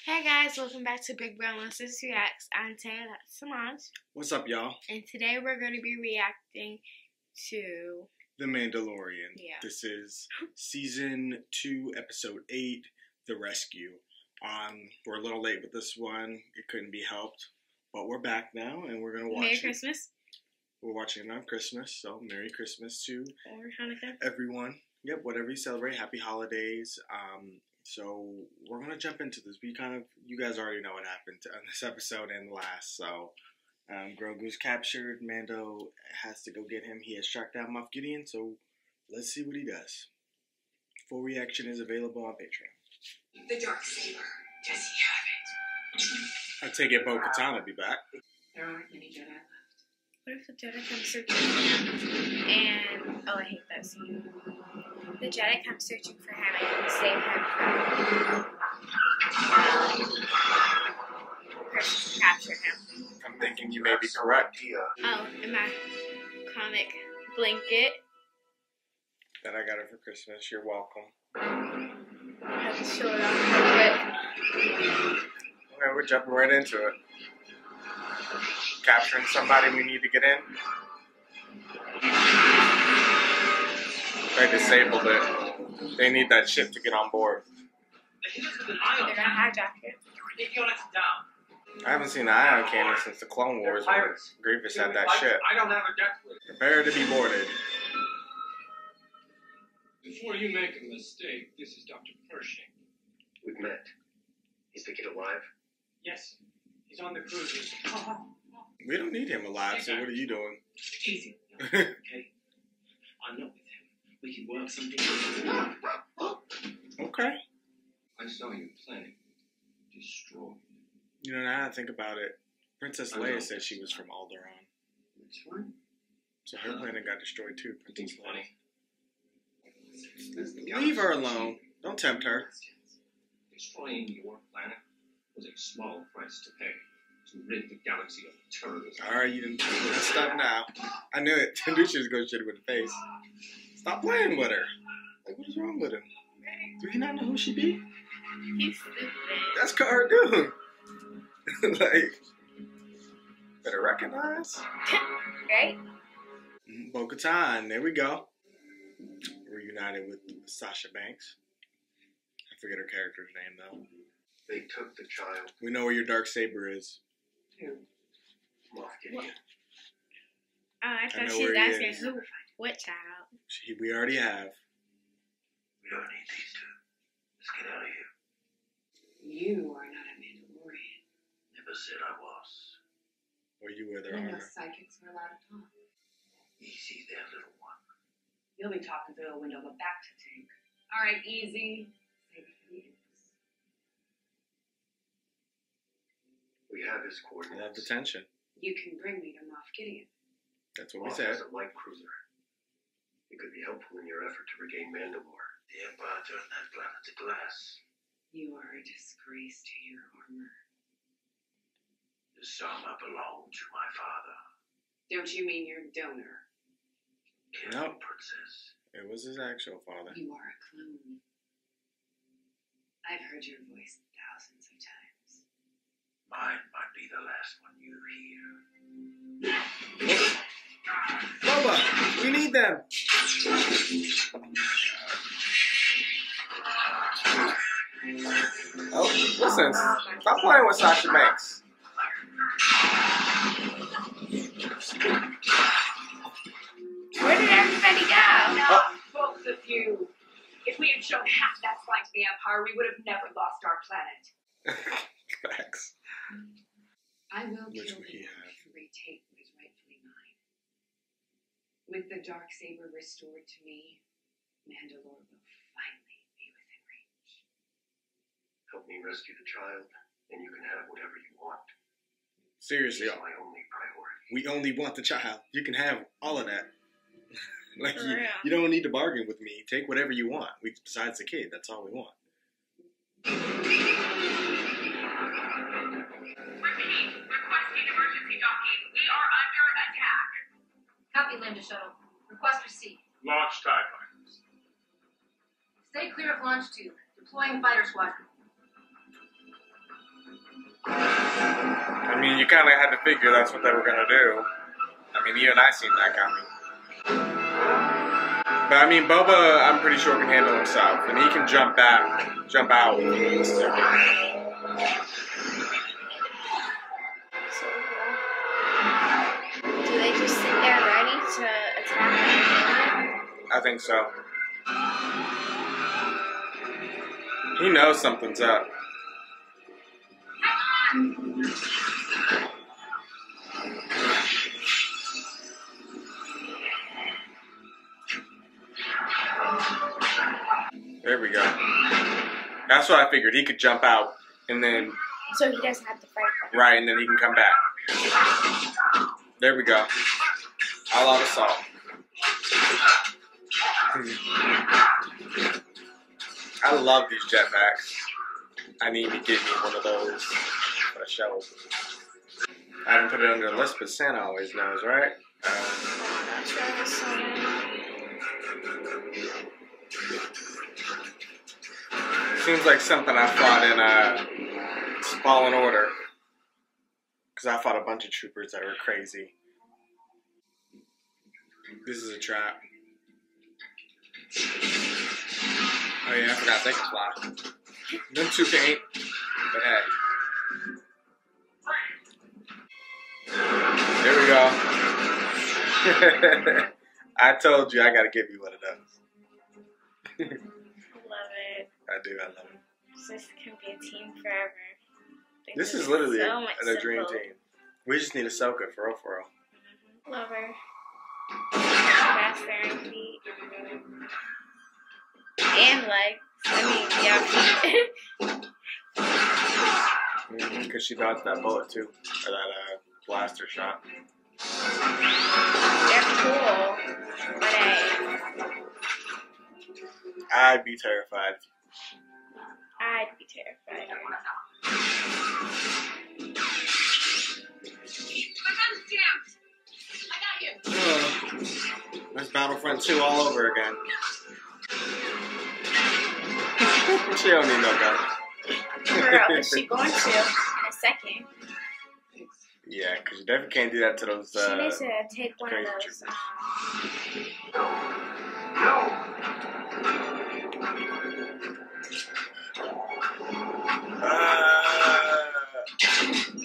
Hey guys, welcome back to Big Brown Sisters Reacts. I'm Taylor, that's Samaj. What's up, y'all? And today we're going to be reacting to The Mandalorian. Yeah. This is Season 2, Episode 8, The Rescue. We're a little late with this one. It couldn't be helped. But we're back now, and we're going to watch Merry it. Christmas. We're watching it on Christmas, so Merry Christmas to Or Hanukkah. everyone. Yep, whatever you celebrate. Happy holidays. So we're going to jump into this. You guys already know what happened on this episode and the last. So Grogu's captured. Mando has to go get him. He has tracked down Moff Gideon. So let's see what he does. Full reaction is available on Patreon. The dark saber. Does he have it? I take it Bo-Katan will be back. There aren't many Jedi left. What if the Jedi comes searching for him and... Oh, I hate that scene. The Jedi comes searching for him and save him from... person who captured him. I'm thinking you may be correct. Oh, and my comic blanket. That I got it for Christmas. You're welcome. I have to show it off real quick. Okay, we're jumping right into it. Capturing somebody we need to get in. They disabled it. They need that ship to get on board. They're gonna hijack it. I haven't seen the Ion Cannon since the Clone Wars when Grievous had that ship. I don't have a death wish. Prepare to be boarded. Before you make a mistake, this is Dr. Pershing. We've met. Is the kid alive? Yes, he's on the cruiser. We don't need him alive, so what are you doing? Easy. Okay? I'm not with him. We can work something out. Okay. I saw you planning to destroy. You know, now that I think about it, Princess Leia said she was from Alderaan. That's fine. So her planet got destroyed too, Princess It's Leia. funny. Leave her alone. Don't tempt her. Destroying your planet was a small price to pay to rid the galaxy of terrorism. Alright, you didn't messed up now. I knew it. I knew she was going to shoot her with the face. Stop playing with her. Like, what is wrong with him? Do he not know who she be? He's stupid. That's cartoon. Like, better recognize. Right? Bo-Katan, there we go. Reunited with Sasha Banks. I forget her character's name though. They took the child. We know where your Darksaber is. Moff Gideon. Oh, I I thought know she was where he asking is. who, what child? We already have. We don't need these two. Let's get out of here. You are not a Mandalorian. Never said I was. Or you wear their armor. Unless psychics are allowed to talk. Easy there, little one. You'll be talking through the window of a back to tank. All right, easy. Save it for the ends. We have his I love coordinates. the tension. You can bring me to Moff Gideon. That's what we Moff said. has a light cruiser. It could be helpful in your effort to regain Mandalore. The Empire turned that planet to glass. You are a disgrace to your armor. This armor belonged to my father. Don't you mean your donor? Nope. Careful, Princess. It was his actual father. You are a clone. I've heard your voice thousands of times. Mine might be the last one you hear. Boba, we need them. Oh, listen. Stop playing with Sasha Banks. Where did everybody go? Not both of you. If we had shown half that flight to the Empire, we would have never lost our planet. Facts. I will Which kill would he him have? to retake what is rightfully mine. With the Darksaber restored to me, Mandalore will finally be within reach. Help me rescue the child, and you can have whatever you want. Seriously, He's my only priority. we only want the child. You can have all of that. Like For you, real. you don't need to bargain with me. Take whatever you want. Besides the kid, that's all we want. Repeat, requesting emergency docking. We are under attack. Copy, Lambda Shuttle. Request received. Launch TIE fighters. Stay clear of launch 2. Deploying fighter squadron. I mean, you kind of had to figure that's what they were going to do. I mean, even I seen that coming. But I mean, Boba, I'm pretty sure can handle himself, and he can jump out if he needs to. So cool. Do they just sit there ready to attack him? I think so. He knows something's up. There we go. That's what I figured. He could jump out and then... So he doesn't have to fight them. Right, and then he can come back. There we go. All out assault. I love these jetpacks. I need to get me one of those for the show. I haven't put it under the list, but Santa always knows, right? Seems like something I fought in Fallen Order. Because I fought a bunch of troopers that were crazy. This is a trap. Oh yeah, I forgot they can fly. Them two can't. But hey. There we go. I told you I gotta give you one of those. Love it. I do, I love it. This can be a team forever. This is literally so a dream team. We just need Ahsoka for real, for real. Love her. Faster and feet. And legs. I mean, yeah. Because she dodged that bullet too. Or that blaster shot. They're cool. But I'd be terrified. I'd be terrified. There's Battlefront 2 all over again. She don't need no gun. Where is she going to in a second? Yeah, because you definitely can't do that to those. She needs to take one of those.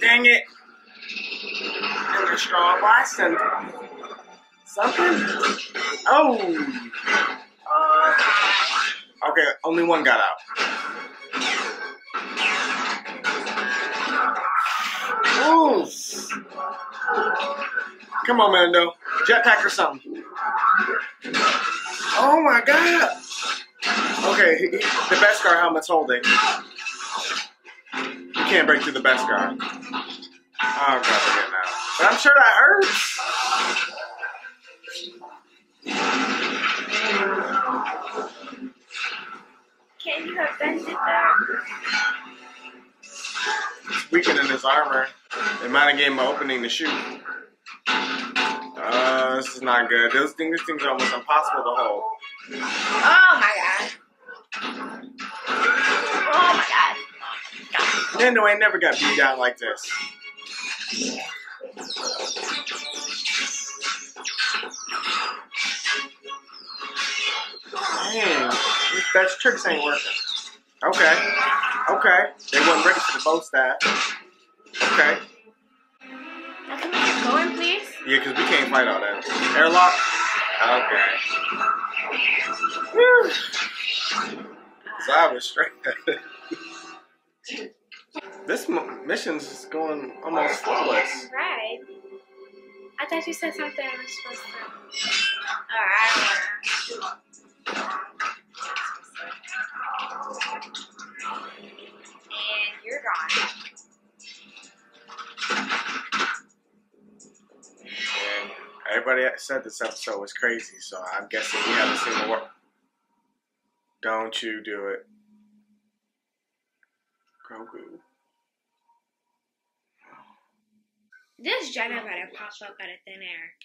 Dang it! And a strong Boston. Something? Oh! Okay, only one got out. Ooh! Come on, Mando. Jetpack or something. Oh my god! Okay, the Beskar helmet's holding. You can't break through the Beskar. Oh, I'm gonna forget now. But I'm sure that hurts. Can you have bended that? It's weakening his armor. It might have gave him an opening to shoot. This is not good. This thing's almost impossible to hold. Oh my god. Oh my god. Nando ain't never got beat down like this. Dang, these best tricks ain't working. Okay. They wasn't ready for the bow staff. Okay. Now can we get going, please? Yeah, because we can't fight all that. Airlock? Okay. Whew. So I was straight. This mission's going almost flawless. Right. I thought you said something I was supposed to. Alright, and you're gone. And everybody said this episode was crazy, so I'm guessing we haven't seen the work. Don't you do it. Grogu. This Jedi better pop up out of thin air.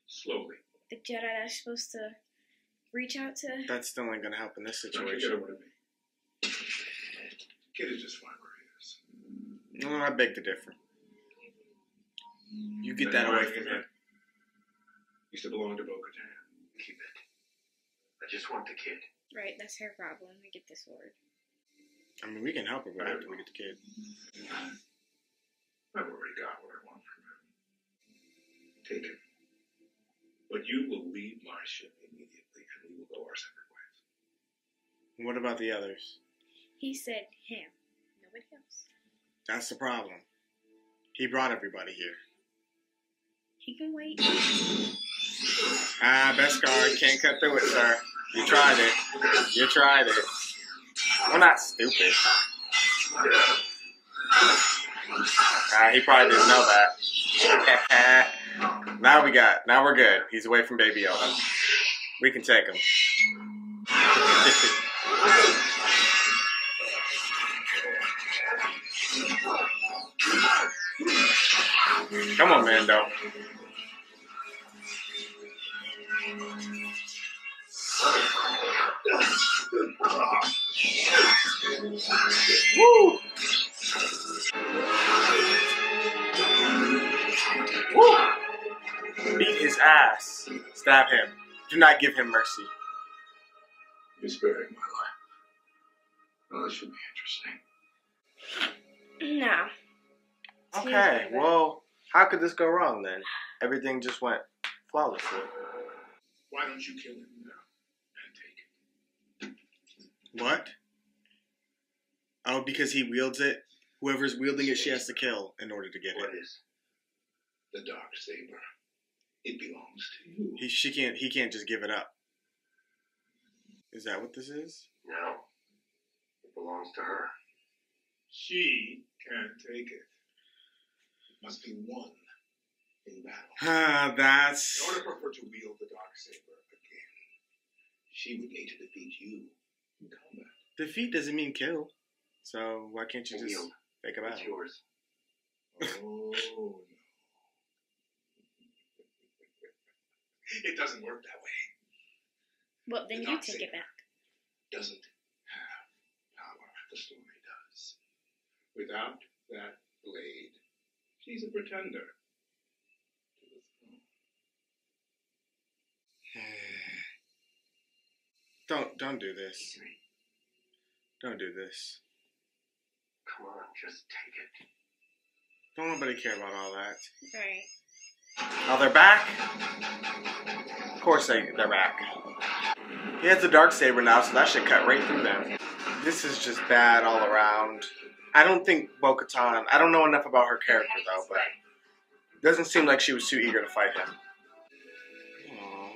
Slowly. The Jedi that's supposed to reach out to. That's still ain't gonna help in this Don't you get situation. over to me. Kid is just fine where he I beg to differ. You get that away from her. Used to belong to Bo-Katan. Keep it. I just want the kid. Right, that's her problem. We get the sword. I mean, we can help her, but after we get the kid. I've already got what I want from him. Take him. But you will leave my ship immediately, and we will go our separate ways. What about the others? He said him. Nobody else. That's the problem. He brought everybody here. He can wait. Best guard. Can't cut through it, sir. You tried it. You tried it. We're not stupid. He probably didn't know that. Now we're good. He's away from Baby Yoda. We can take him. Come on, Mando. Woo! Woo! Beat his ass. Stab him. Do not give him mercy. You're sparing my life. Well, this should be interesting. No. Okay, well, how could this go wrong then? Everything just went flawlessly. Why don't you kill him now and take it? What? Oh, because he wields it? Whoever's wielding it, she has to kill in order to get What it. is the dark saber? It belongs to you. He can't just give it up. Is that what this is? No. It belongs to her. She can't take it. It must be won in battle. That's... In order for her to wield the dark saber again, she would need to defeat you in combat. Defeat doesn't mean kill. So why can't you just Wield. make a It's battle? yours. Oh, no. It doesn't work that way. Well, then The you dark take it saber back. doesn't have power. The story does. Without that blade, she's a pretender to the throne. Don't do this. Don't do this. Come on, just take it. Don't nobody care about all that. Right. Oh, they're back? Of course they're back. He has the dark saber now, so that should cut right through them. This is just bad all around. I don't think Bo-Katan... I don't know enough about her character, though, but... It doesn't seem like she was too eager to fight him. Aww.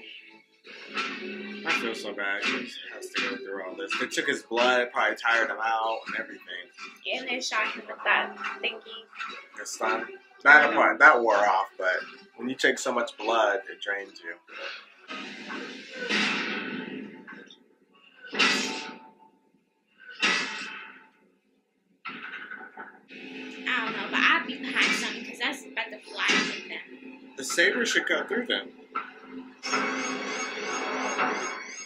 I feel so bad. He has to go through all this. They took his blood, probably tired him out, and everything. And they shot him with that thingy. The stun. That wore off, but when you take so much blood, it drains you. I don't know, but I'd be behind something because that's about to fly with them. The saber should cut through them.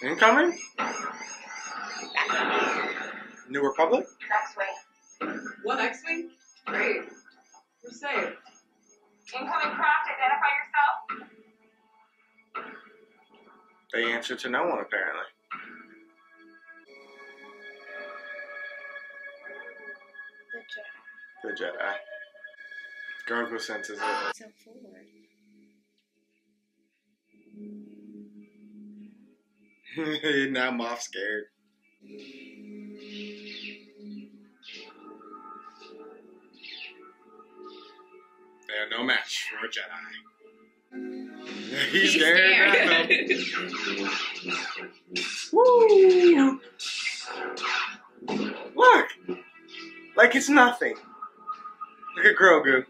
Incoming? Back up. New Republic? Next way. What X-Wing? Great. We're safe. Incoming craft, identify yourself. They answer to no one, apparently. The Jedi. The Jedi. Grogu senses it. So forward. Now Moff's scared. They're no match for a Jedi. He's scared. Woo! Look! Like it's nothing. Look at Grogu.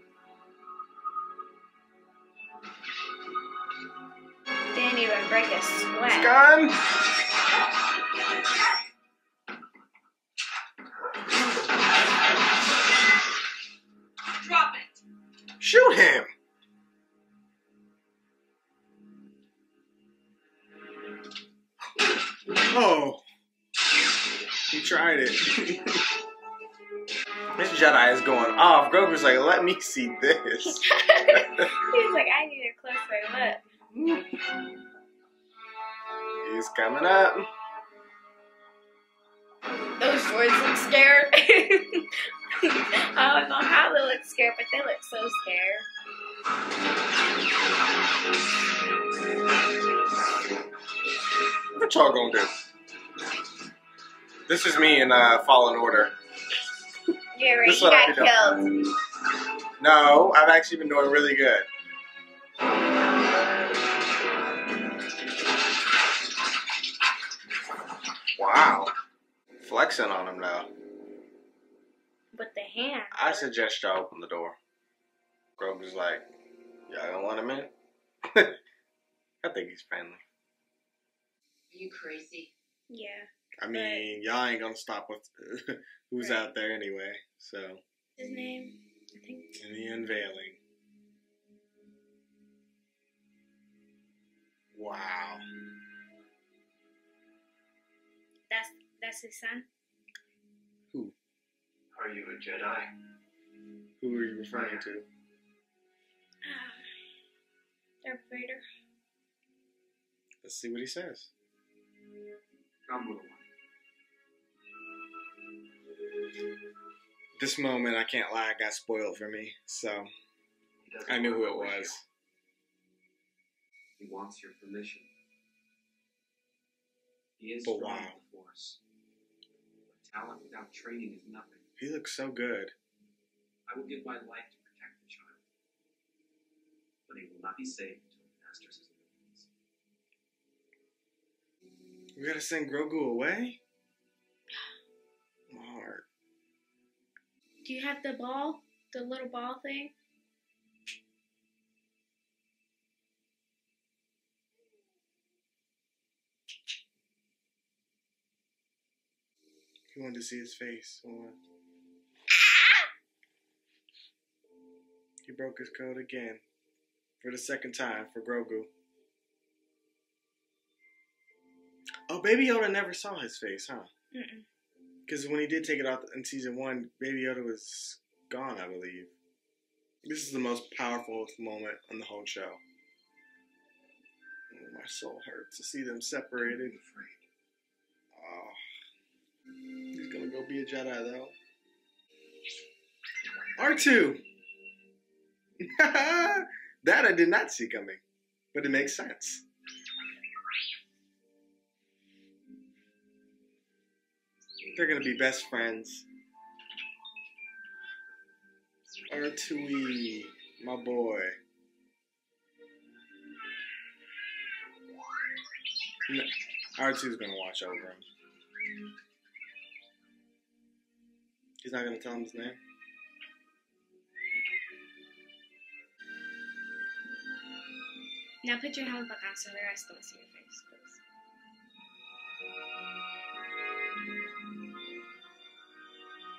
Didn't even break a He's sweat. gone. Drop it. Shoot him. Oh. He tried it. This Jedi is going off. Grogu's like, let me see this. He's like, I need a closer look. He's coming up. Those droids look scared. I don't know how they look scared, but they look so scared. What y'all gonna do? This is me in Fallen Order. Yeah, right. This is You what I got do. killed. No, I've actually been doing really good. Wow. Flexing on him now. With the hand. I suggest y'all open the door. Grogu's like, y'all don't want him in? I think he's friendly. Are you crazy? Yeah. I mean, y'all ain't gonna stop with who's Right. out there anyway. So, His name, I think. in the unveiling. Wow. That's his son. Who? Are you a Jedi? Who are you referring to? Darth Vader. Let's see what he says. Come, little one. This moment, I can't lie, got spoiled for me. So, He doesn't I knew who wanna it go with was. you. He wants your permission. He is But strong wow. with the Force. But talent without training is nothing. He looks so good. I will give my life to protect the child. But he will not be saved until he masters his abilities. We gotta send Grogu away? My heart. Do you have the ball? The little ball thing? He wanted to see his face. He broke his code again. For the second time for Grogu. Oh, Baby Yoda never saw his face, huh? Mm-mm. Because when he did take it out in season 1, Baby Yoda was gone, I believe. This is the most powerful moment on the whole show. Oh, my soul hurts to see them separated. Oh. He's gonna go be a Jedi, though. R2! That I did not see coming. But it makes sense. They're gonna be best friends. R2E, my boy. R2's gonna watch over him. He's not gonna tell him his name? Now put your helmet back on so the rest don't see your face,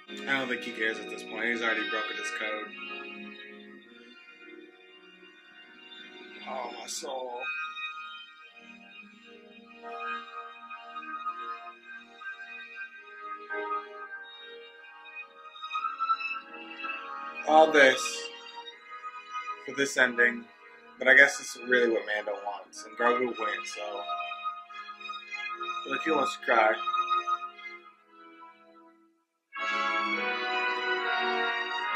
please. I don't think he cares at this point. He's already broken his code. Oh, my soul. All this for this ending, but I guess this is really what Mando wants, and Grogu wins, so look, he wants to cry.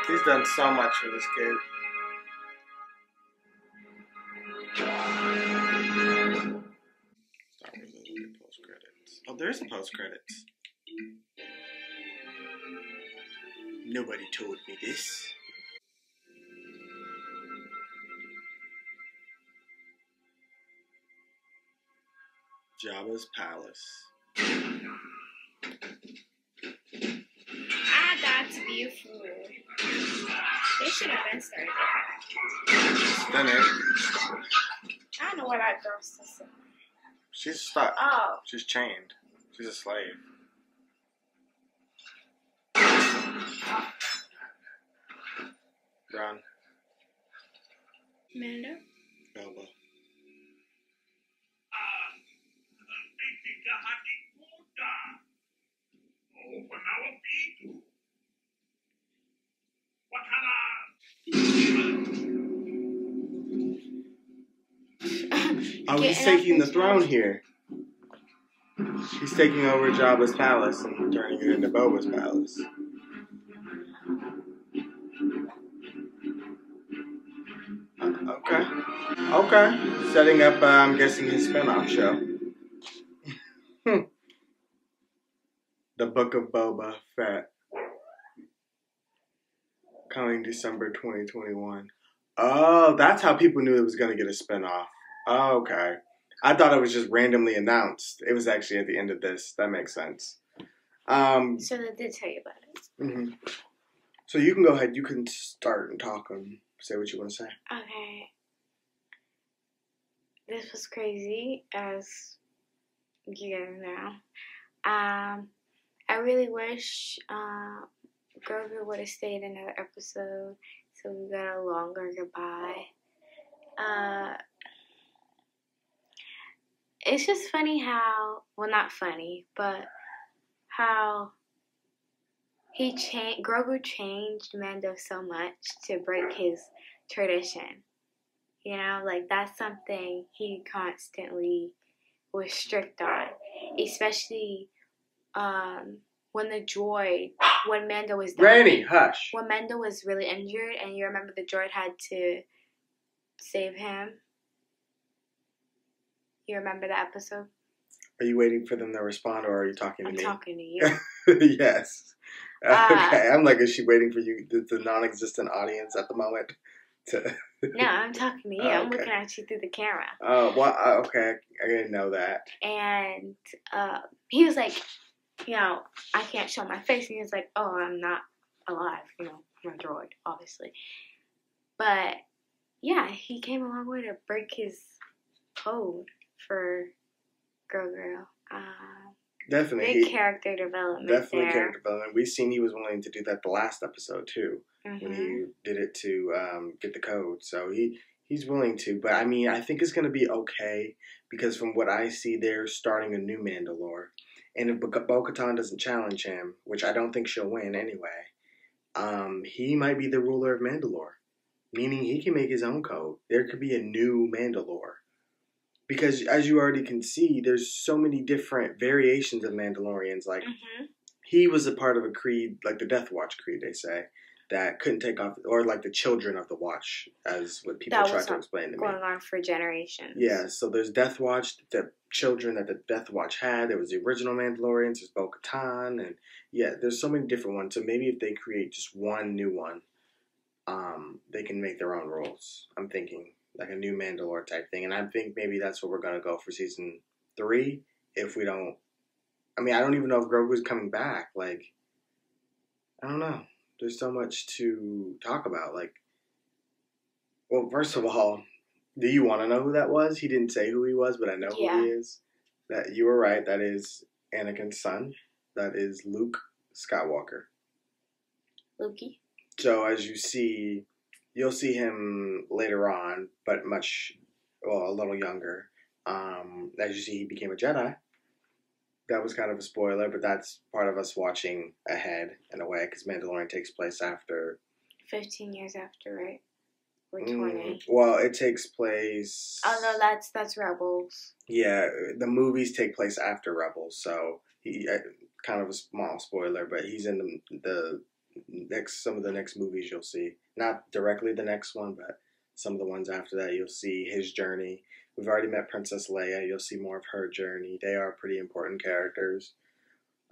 He's done so much for this kid. Star Wars doesn't get post credits. Oh, there is a post credits. Nobody told me this. Jabba's palace. I got to be a fool. They should have been started there. Finished. I don't know where that girl's sister. She's stuck. Oh. She's chained. She's a slave. Run. Mando? Elba. Oh, he's Getting up taking the his throne house. here. He's taking over Jabba's palace and turning it into Boba's palace. Okay. Okay. Setting up, I'm guessing, his spinoff show. The Book of Boba Fett. Coming December 2021. Oh, that's how people knew it was going to get a spinoff. Oh, okay. I thought it was just randomly announced. It was actually at the end of this. That makes sense. So they did tell you about it. Mm-hmm. So you can go ahead. You can start and talk and say what you want to say. Okay. This was crazy, as you guys know. I really wish Grover would have stayed in another episode so we got a longer goodbye. It's just funny how, well, not funny, but how Grogu changed Mando so much to break his tradition. You know, like that's something he constantly was strict on, especially when Mando was dying. Granny, hush. When Mando was really injured, and you remember the droid had to save him. You remember that episode? Are you waiting for them to respond, or are you talking to me? I'm talking to you. Yes. Okay, I'm like, is she waiting for you, the non-existent audience at the moment? No, I'm talking to you. I'm looking at you through the camera. Oh, well, okay. I didn't know that. And he was like, you know, I can't show my face. And he was like, oh, I'm not alive. You know, I'm a droid, obviously. But, yeah, he came a long way to break his code for Grogu. Definitely. Big character development. Definitely character development. We've seen he was willing to do that the last episode, too. Mm-hmm. When he did it to get the code. So he's willing to. But, I mean, I think it's going to be okay. Because from what I see, they're starting a new Mandalore. And if Bo-Katan doesn't challenge him, which I don't think she'll win anyway, he might be the ruler of Mandalore. Meaning he can make his own code. There could be a new Mandalore. Because as you already can see, there's so many different variations of Mandalorians. Like, he was a part of a creed, like the Death Watch creed, they say, that couldn't take off, or like the Children of the Watch, as what people try to explain to me. Going on for generations. Yeah, so there's Death Watch, the children that the Death Watch had. There was the original Mandalorians, there's Bo-Katan, and yeah, there's so many different ones. So maybe if they create just one new one, they can make their own rules. I'm thinking like a new Mandalore type thing, and I think maybe that's what we're gonna go for season 3. If we don't, I mean, I don't even know if Grogu's coming back. Like, I don't know. There's so much to talk about. Like, well, first of all, do you want to know who that was? He didn't say who he was, but I know who he is. That you were right. That is Anakin's son. That is Luke Skywalker. Lukey. So as you see, you'll see him later on, but a little younger. As you see, he became a Jedi. That was kind of a spoiler, but that's part of us watching ahead in a way, because Mandalorian takes place after 15 years after, right? Or 20. Well, it takes place. Oh no, that's Rebels. Yeah, the movies take place after Rebels, so he kind of a small spoiler, but he's in some of the next movies you'll see. Not directly the next one, but some of the ones after that you'll see his journey. We've already met Princess Leia. You'll see more of her journey. They are pretty important characters.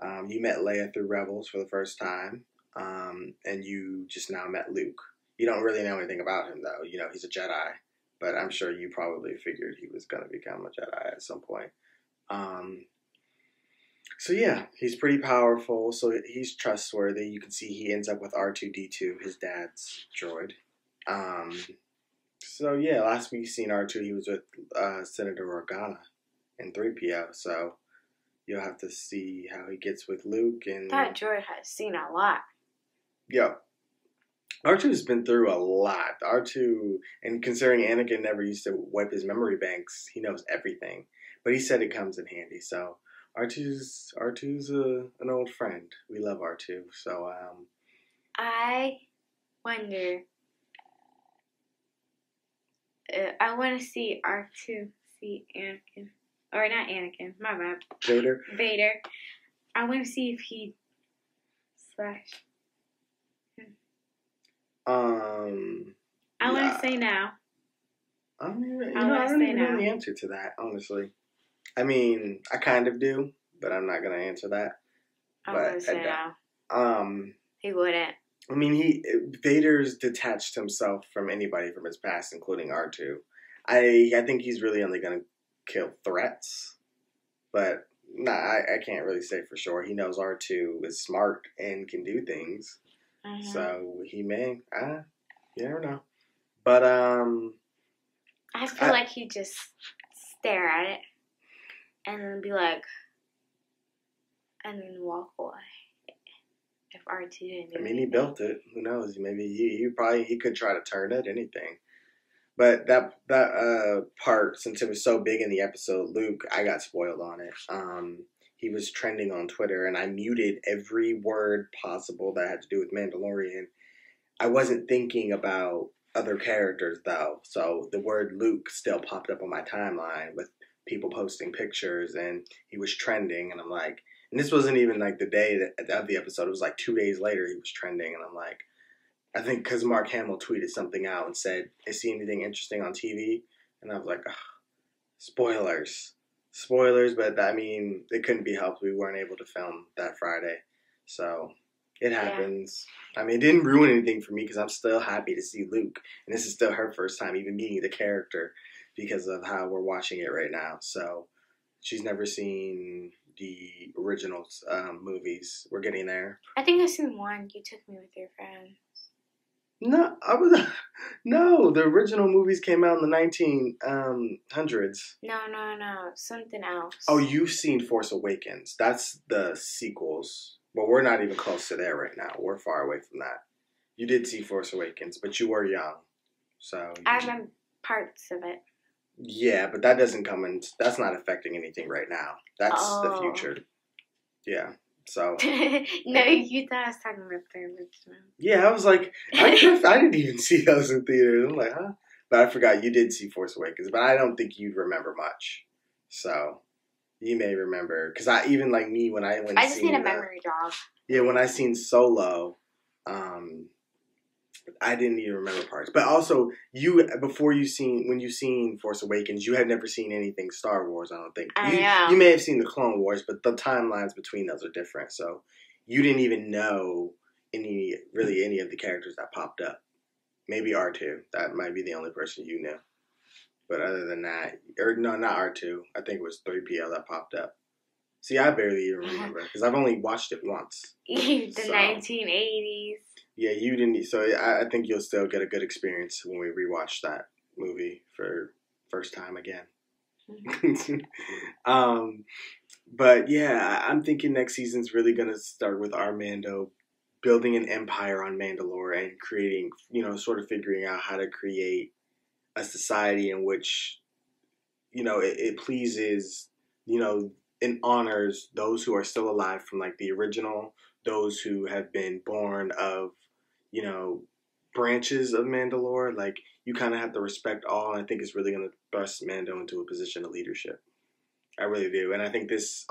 You met Leia through Rebels for the first time, and you just now met Luke. You don't really know anything about him, though. You know, he's a Jedi, but I'm sure you probably figured he was going to become a Jedi at some point. So yeah, he's pretty powerful, so he's trustworthy. You can see he ends up with R2-D2, his dad's droid. So yeah, last week seen R2, he was with Senator Organa in 3PO, so you'll have to see how he gets with Luke. And that droid has seen a lot. Yeah. R2's been through a lot. R2, and considering Anakin never used to wipe his memory banks, he knows everything. But he said it comes in handy, so R2's an old friend. We love R2, so I wonder. I want to see R2 see defeat Anakin. Or not Anakin, my bad. Vader. I want to see if he slash him. I want to say now. I don't even know the answer to that, honestly. I mean, I kind of do, but I'm not going to answer that. I want to say now. He wouldn't. I mean, Vader's detached himself from anybody from his past, including R2. I think he's really only going to kill threats, but I can't really say for sure. He knows R2 is smart and can do things, so he may. You never know. But I feel like he'd just stare at it and then be like, and then walk away. If R2 didn't do anything. He built it. Who knows? Maybe he could try to turn it, anything. But that part, since it was so big in the episode, Luke, I got spoiled on it. He was trending on Twitter, and I muted every word possible that had to do with Mandalorian. I wasn't thinking about other characters, though. So the word Luke still popped up on my timeline with people posting pictures, and he was trending, and I'm like... And this wasn't even like the day of the episode. It was like 2 days later he was trending. And I'm like, I think because Mark Hamill tweeted something out and said, "Is see anything interesting on TV?" And I was like, spoilers. But I mean, it couldn't be helped. We weren't able to film that Friday. So it happens. Yeah. I mean, it didn't ruin anything for me because I'm still happy to see Luke. And this is still her first time even meeting the character because of how we're watching it right now. So she's never seen the original movies. We're getting there. I think I've seen one. You took me with your friends. No, the original movies came out in the 1900s. No, something else. Oh, you've seen Force Awakens. That's the sequels. But we're not even close to there right now. We're far away from that. You did see Force Awakens, but you were young. So I remember parts of it. Yeah, but that doesn't come in. That's not affecting anything right now. That's the future. Yeah. So. No, you thought I was talking about the original. Yeah, I was like, I didn't even see those in theaters. I'm like, huh? But I forgot you did see Force Awakens, but I don't think you'd remember much. So you may remember because I just need a memory jog. Yeah, when I seen Solo, I didn't even remember parts. But also, when you seen Force Awakens, you had never seen anything Star Wars, I don't think. You may have seen the Clone Wars, but the timelines between those are different. So you didn't even know any of the characters that popped up. Maybe R2. That might be the only person you knew. But other than that, or no, not R2. I think it was 3PO that popped up. See, I barely even remember because I've only watched it once. The 1980s. Yeah, you didn't. So I think you'll still get a good experience when we rewatch that movie for first time again. But yeah, I'm thinking next season's really gonna start with our Mando building an empire on Mandalore and creating, sort of figuring out how to create a society in which, it pleases, and honors those who are still alive from like the original, those who have been born of, branches of Mandalore. Like, you kind of have to respect all, and I think it's really going to thrust Mando into a position of leadership. I really do. And I think this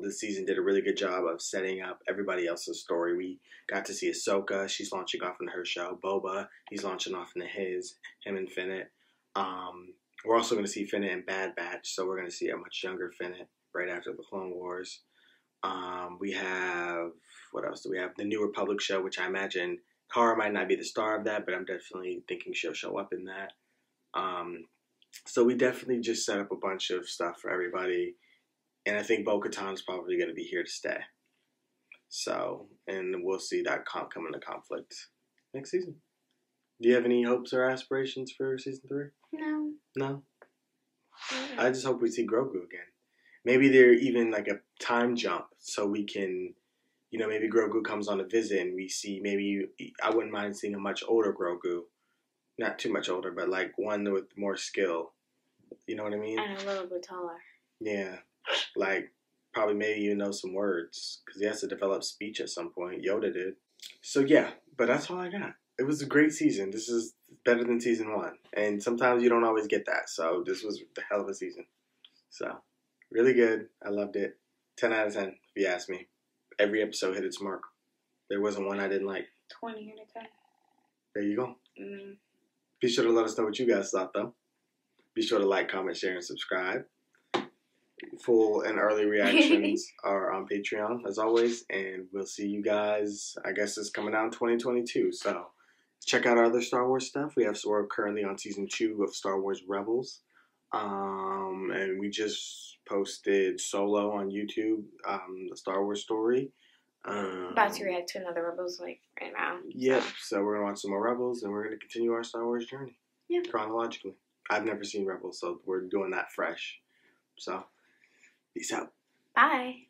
season did a really good job of setting up everybody else's story. We got to see Ahsoka. She's launching off into her show. Boba, he's launching off into him and Fennec. We're also going to see Fennec in Bad Batch, so we're going to see a much younger Fennec right after the Clone Wars. We have, what else do we have? The New Republic show, which I imagine Cara might not be the star of that, but I'm definitely thinking she'll show up in that. So we definitely just set up a bunch of stuff for everybody. And I think Bo-Katan's probably going to be here to stay. So, and we'll see that come into conflict next season. Do you have any hopes or aspirations for season 3? No. No? I just hope we see Grogu again. Maybe they're even like a time jump so we can, maybe Grogu comes on a visit and we see I wouldn't mind seeing a much older Grogu. Not too much older, but like one with more skill. You know what I mean? And a little bit taller. Yeah. Like, probably maybe you know some words because he has to develop speech at some point. Yoda did. So yeah, but that's all I got. It was a great season. This is better than season 1. And sometimes you don't always get that. So this was the hell of a season. So, really good. I loved it. 10 out of 10, if you ask me. Every episode hit its mark. There wasn't one I didn't like. 20 out of 10. There you go. Mm. Be sure to let us know what you guys thought, though. Be sure to like, comment, share, and subscribe. Full and early reactions are on Patreon, as always. And we'll see you guys, I guess it's coming out in 2022. So, check out our other Star Wars stuff. We're currently on Season 2 of Star Wars Rebels. And we just posted Solo on YouTube, the Star Wars story. About to react to another Rebels like right now. Yep. So we're gonna watch some more Rebels, and we're gonna continue our Star Wars journey. Yeah. Chronologically. I've never seen Rebels, so we're doing that fresh. So, peace out. Bye.